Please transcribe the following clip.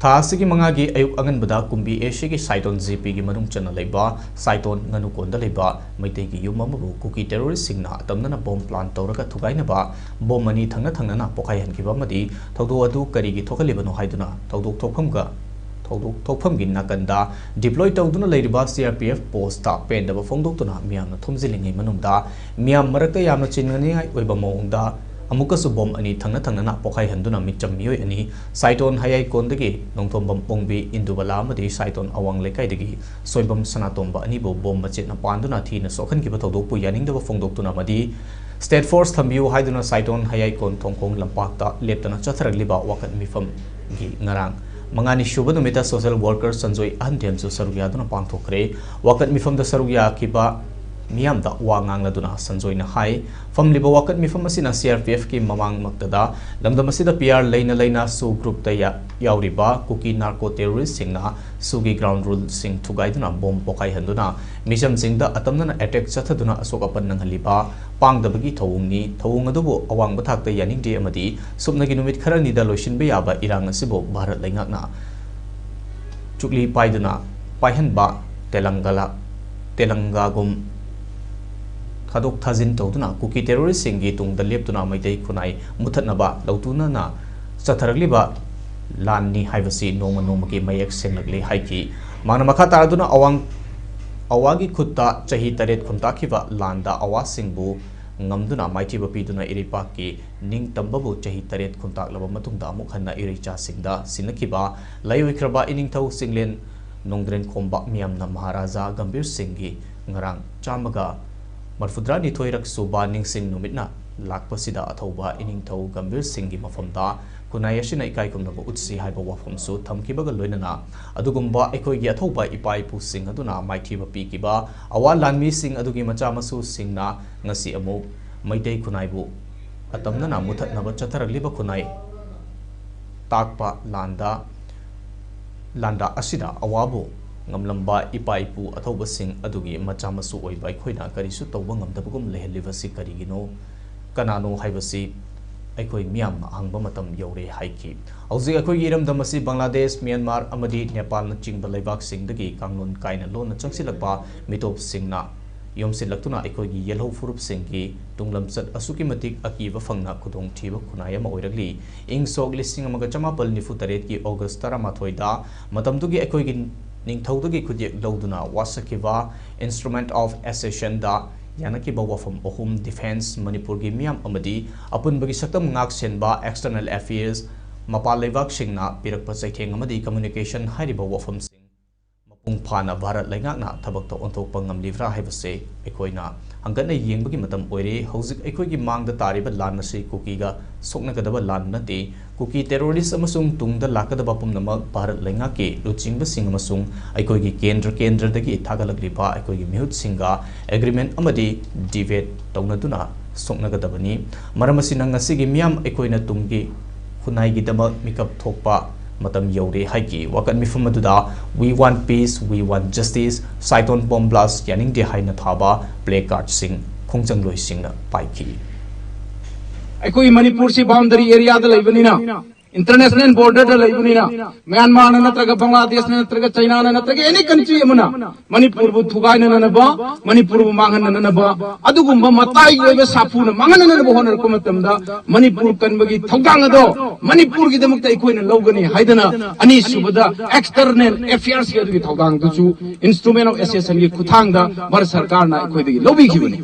थासिगी मंगागी अयुक अंगनबदा Kunbi एशियागी साइटोन GP की मनुंग चना लेबा साइटोन ngनुकोन दा लेबा मैतेगी युम अमबु कुकी टेररिस्ट सिंगना अतमना बॉम प्लान तौरगा थुगाइनबा बॉम मनी थंगना पोखायहनकिबा मदी थौदो अदु करिगी थोखलिबनो हाइदुना थौदोक थोफमगी नाकंदा डिप्लॉय तौदुना लेरिबा सीआरपीएफ पोस्टा pendaba phongdokna मियामना थुमजिलिंगै मनुंगदा मियाम मरकता यामना चिनगनिङाइ ओइबा मौंगदा अमुकसु बॉम अनि थंगना पोखाई हंदुना मिचम मियोय अनि साइटोन हायाई कोंदगी नोंथोंबम पोंगबी इंदुबला मदी साइटोन अवांग लेकाइदगी सोइबम सनातोंबा अनि बॉम मचेना पांदुना थीना सोखनकिबा थौदोकपु यानिंगदबा फोंगदोक्तुना मदी स्टेट फोर्स थंबियु हाइदुना साइटोन हायाई कोन थोंखोंग लंपाक्ता लेप्तना चथरगलिबा वाकत मिफम गी ngarang mangani shuba numita social worker sanjoi ahandemsu sarugyaaduna pangthokre wakat mifam da sarugya kiba मियाम दा वांगांग लदुना संजोय न हाई फमलिबा वाकत मिफम असिना सीआरपीएफ की ममांग मक्तदा लमदम असिदा पीआर लेना सु ग्रुप ता यावरिबा कुकी नार्को टेररिस्ट सिंगना सुगी ग्राउंड रूल सिंग थुगाइदुना बॉम पोखाई हंदुना मिसम सिंग दा अतमना अटैक चथदुना असोक अपन नंगलिबा पांगदबगी थौंग अदुबो अवांग बथाकता यानिंगदे अमदी सुबनगी नुमित खरनिदा लोइसिनबे याबा इरांग असिबो भारत लैंगाकना चुकली पाइदुना पाइहनबा तेलंगागुम खादोक थाजिन तौदुना कुकी टेररिस्ट सिंगी तुंग द लेप्तुना मैतै खुनाई मुथतनबा लौतुना चथरगलिबा लाननी हाइबसी नोमकी मयक सेंगलगले हाइकी माना मखा तारदुना अवागी खुत्ता चही Taret खुंताखिबा लानदा अवासिंगबु ngamduna maithiba piduna iripaki ning tambabu chahi taret khuntaklaba matungda amuk hanna iricha singda sinakiba laiwikraba iningthau singlen nongdren khomba miamna maharaja gambir singgi ngarang chamaga marfudra ni thoirak suba ningsing numitna lakpasida athauba iningthau gambir singgi mafamda kunai ashina ikai kumnaba utsi haiba wafamsu thamkibaga loinana adugumba ekoigi athauba ipai pu sing aduna maithiba pikiba awa lanmi sing adugi macha masu singna ngasi amu maitei kunaibu atamna muthatnaba chatharaliba kunai takpa landa asida awabu ngamlamba ipaipu athauba sing adugi macha masu oiba ikhoina karisu tawba ngamdabugum lehelivasi karigino kanano haibasi aikoi miam hangba matam yore haiki hauji akoi iram damasi Bangladesh Myanmar amadi Nepal na chingba leibak singdagi kanglon kaina lona changsilakba mitop singna yomsilaktuna aikoi gi yelho furup singgi tunglamchat asuki matik akiba fangna khudong thiba khunaya ma oiragli ingsok lising amaga chamapal nifu taret ki August 13 da matamdugi aikoi gi ningthaudagi khudek loduna wasakiba instrument of accession da yanaki bawafam ohum defense Manipur gi miam amadi apun bagi saktam ngak senba external affairs mapal leibak singna pirakpa chaitheng amadi communication hari bawafam sing mapung phana bharat laingakna thabakta onthokpa ngamlivra haibase ekoina hangana yengbagi matam oire hojik ekoi mangda tariba lan nasi kuki ga soknagadaba lan nate kuki terrorist amasung tungda lakadaba pumnama bharat laingake luchingba sing amasung ekoi gi kendra dagi thagalagliba ekoi gi mihut singa agreement amadi debate taunaduna soknagadabani maramasina ngasi gi miam ekoina tunggi khunai gi dama mikap thokpa matam yore haiki wakat mifam aduda we want peace we want justice Saiton bomb blast yaning de haina thaba play card sing khongjang loi singna paiki aikoi Manipur si boundary area da laibani na international border da laibani na Myanmar na natraga Bangladesh na natraga China na natraga any country amuna Manipur bu thugai na na ba Manipur bu mangan na ba adugumba matai oiba sapu na mangan na ba honar ko matamda Manipur kanbagi thogang ado Manipur gi damakta aikoi na logani haidana ani subada external affairs gi thogang du instrument of accession gi khuthang da bar sarkar na aikoi gi lobi gi bani